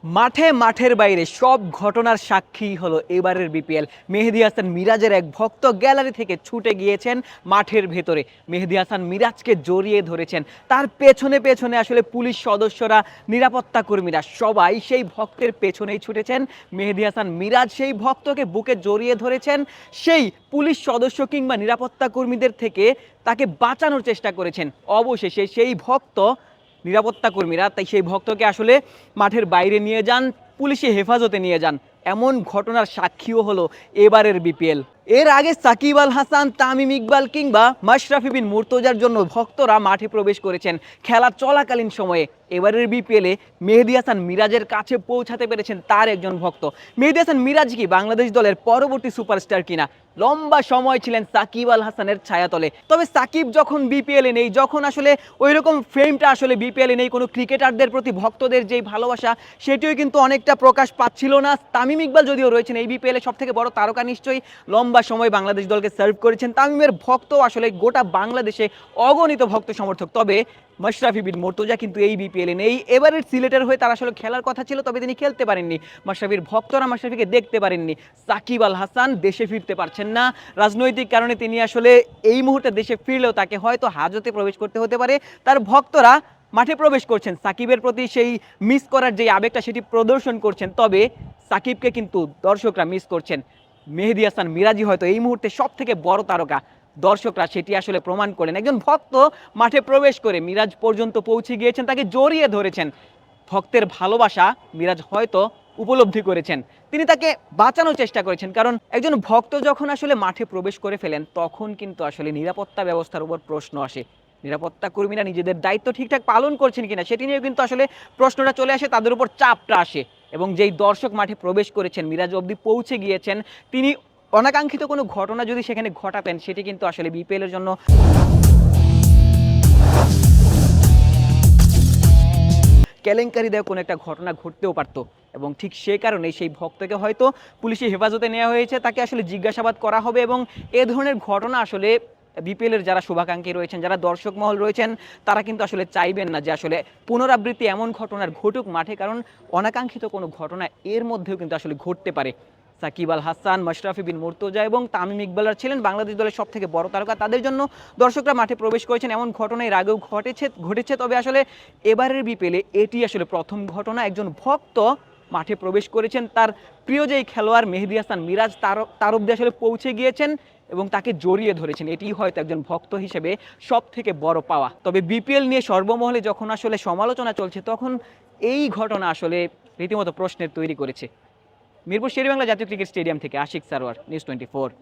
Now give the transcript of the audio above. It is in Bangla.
মাঠে মাঠের বাইরে সব ঘটনার সাক্ষী হলো এবারের বিপিএল। মেহেদী হাসান মিরাজের এক ভক্ত গ্যালারি থেকে ছুটে গিয়েছেন মাঠের ভেতরে, মেহেদী হাসান মিরাজকে জড়িয়ে ধরেছেন। তার পেছনে পেছনে আসলে পুলিশ সদস্যরা, নিরাপত্তা কর্মীরা সবাই সেই ভক্তের পেছনেই ছুটেছেন। মেহেদী হাসান মিরাজ সেই ভক্তকে বুকে জড়িয়ে ধরেছেন। সেই পুলিশ সদস্য কিংবা নিরাপত্তা কর্মীদের থেকে তাকে বাঁচানোর চেষ্টা করেছেন। অবশেষে সেই ভক্ত, নিরাপত্তা কর্মীরা তাই সেই ভক্তকে আসলে মাঠের বাইরে নিয়ে যান, পুলিশি হেফাজতে নিয়ে যান। এমন ঘটনার সাক্ষীও হলো এবারের বিপিএল। এর আগে সাকিব আল হাসান, তামিম ইকবাল কিংবা মাশরাফি বিন মুর্তজার জন্য ভক্তরা মাঠে প্রবেশ করেছেন খেলা চলাকালীন সময়ে। এবারের বিপিএলে মেহেদী হাসান মিরাজের কাছে পৌঁছাতে পেরেছেন তার একজন ভক্ত। মেহেদী হাসান মিরাজ কি বাংলাদেশ দলের পরবর্তী সুপারস্টার কিনা? লম্বা সময় ছিলেন সাকিব আল হাসানের ছায়াতলে। তবে সাকিব যখন বিপিএলে নেই, যখন আসলে ওই রকম ফেমটা আসলে বিপিএলে নেই, কোনো ক্রিকেটারদের প্রতি ভক্তদের যেই ভালোবাসা সেটিও কিন্তু অনেকটা প্রকাশ পাচ্ছিল না। তামিম ইকবাল যদিও রয়েছেন এই বিপিএলে সব থেকে বড় তারকা, নিশ্চয়ই লম্বা সময় বাংলাদেশ দলকে সার্ভ করেছেন। তামিমের ভক্ত আসলে গোটা বাংলাদেশে অগণিত ভক্ত সমর্থক। তবে মাশরাফি বিন মুর্তজা কিন্তু এই বিপিএলে নেই। এবারের সিলেটের হয়ে তার আসলে খেলার কথা ছিল, তবে তিনি খেলতে পারেননি। মাশরাফির ভক্তরা মাশরাফিকে দেখতে পারেননি। সাকিব আল হাসান দেশে ফিরতে পারছেন না, রাজনৈতিক কারণে তিনি আসলে এই মুহূর্তে দেশে ফিরলেও তাকে হয়তো হাজতে প্রবেশ করতে হতে পারে। তার ভক্তরা মাঠে প্রবেশ করছেন, সাকিবের প্রতি সেই মিস করার যে আবেগটা সেটি প্রদর্শন করছেন। তবে সাকিবকে কিন্তু দর্শকরা মিস করছেন। মেহেদী হাসান মিরাজি হয়তো এই মুহূর্তে সব থেকে বড় তারকা, দর্শকরা সেটি আসলে প্রমাণ করেন। একজন ভক্ত মাঠে প্রবেশ করে মিরাজ পর্যন্ত পৌঁছে গিয়েছেন, তাকে জড়িয়ে ধরেছেন। ভক্তের ভালোবাসা মিরাজ হয়তো উপলব্ধি করেছেন, তিনি তাকে বাঁচানোর চেষ্টা করেছেন। কারণ একজন ভক্ত যখন আসলে মাঠে প্রবেশ করে ফেলেন, তখন কিন্তু আসলে নিরাপত্তা ব্যবস্থার উপর প্রশ্ন আসে। নিরাপত্তা কর্মীরা নিজেদের দায়িত্ব ঠিকঠাক পালন করছেন কিনা সেটি নিয়েও কিন্তু আসলে প্রশ্নটা চলে আসে, তাদের উপর চাপটা আসে। এবং যেই দর্শক মাঠে প্রবেশ করেছেন, মিরাজ অবধি পৌঁছে গিয়েছেন, তিনি অনাকাঙ্ক্ষিত কোনো ঘটনা যদি সেখানে ঘটাতেন, সেটি কিন্তু আসলে বিপিএলের জন্য কেলেঙ্কারিদায়ক কোনো একটা ঘটনা ঘটতেও পারতো। এবং ঠিক সে কারণে সেই ভক্তকে হয়তো পুলিশি হেফাজতে নেওয়া হয়েছে, তাকে আসলে জিজ্ঞাসাবাদ করা হবে। এবং এ ধরনের ঘটনা আসলে বিপিএলের যারা শুভাকাঙ্ক্ষী রয়েছেন, যারা দর্শক মহল রয়েছেন, তারা কিন্তু আসলে চাইবেন না যে আসলে পুনরাবৃত্তি এমন ঘটনার ঘটুক মাঠে। কারণ অনাকাঙ্ক্ষিত কোনো ঘটনা এর মধ্যেও কিন্তু আসলে ঘটতে পারে। সাকিব আল হাসান, মাশরাফি বিন মুর্তজা এবং তামিম ইকবালরা ছিলেন বাংলাদেশ দলের সব থেকে বড় তারকা, তাদের জন্য দর্শকরা মাঠে প্রবেশ করেছেন। এমন ঘটনা এর আগেও ঘটেছে। তবে আসলে এবারের বিপিএলে এটি আসলে প্রথম ঘটনা। একজন ভক্ত মাঠে প্রবেশ করেছেন, তার প্রিয় যেই খেলোয়াড় মেহেদী হাসান মিরাজ তার অব্দি আসলে পৌঁছে গিয়েছেন এবং তাকে জড়িয়ে ধরেছেন। এটি হয়তো একজন ভক্ত হিসেবে সব থেকে বড় পাওয়া। তবে বিপিএল নিয়ে সর্বমহলে যখন আসলে সমালোচনা চলছে, তখন এই ঘটনা আসলে রীতিমতো প্রশ্নের তৈরি করেছে। মিরপুর শেরেবাংলা জাতীয় ক্রিকেট স্টেডিয়াম থেকে আশিক সারোয়ার, নিউজ 24।